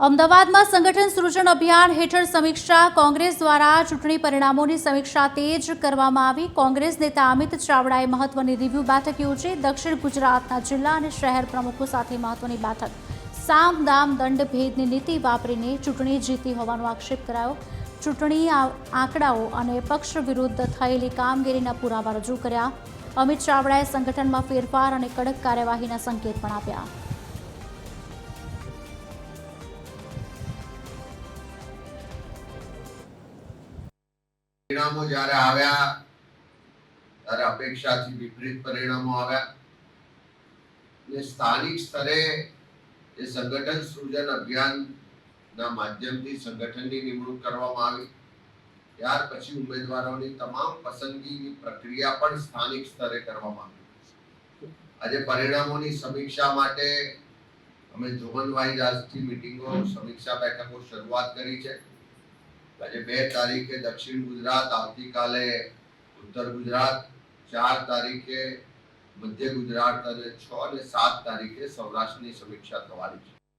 અમદાવાદમાં સંગઠન સૃજન અભિયાન હેઠળ સમીક્ષા કોંગ્રેસ દ્વારા ચૂંટણી પરિણામોની સમીક્ષા તેજ કરવામાં આવી। કોંગ્રેસ નેતા અમિત ચાવડાએ મહત્વની રિવ્યુ બેઠક યોજી। દક્ષિણ ગુજરાતના જિલ્લા અને શહેર પ્રમુખો સાથે મહત્વની બેઠક। સામ દામ દંડ ભેદની નીતિ વાપરીને ચૂંટણી જીતી હોવાનો આક્ષેપ કરાયો। ચૂંટણી આંકડાઓ અને પક્ષ વિરુદ્ધ થયેલી કામગીરીના પુરાવા રજૂ કર્યા। અમિત ચાવડાએ સંગઠનમાં ફેરફાર અને કડક કાર્યવાહીના સંકેત પણ આપ્યા। परिणामों જ્યારે આવ્યા ત્યારે અપેક્ષાથી વિપરીત પરિણામો આવ્યા અને સ્થાનિક સ્તરે જે સંગઠન સૃજન અભિયાનના માધ્યમથી સંગઠનની નિમણૂક કરવામાં આવી। ત્યાર પછી ઉમેદવારોની તમામ પસંદગીની પ્રક્રિયા પણ સ્થાનિક સ્તરે કરવામાં આવી। આજે પરિણામોની સમીક્ષા માટે અમે ઝોન વાઇઝ આજથી મીટિંગો સમીક્ષા બેઠકો શરૂઆત કરી છે। આજે 2 તારીખે દક્ષિણ ગુજરાત, આવતીકાલે ઉત્તર ગુજરાત, 4 તારીખે મધ્ય ગુજરાત અને 6 અને 7 તારીખે સૌરાષ્ટ્રની સમીક્ષા થવાની છે।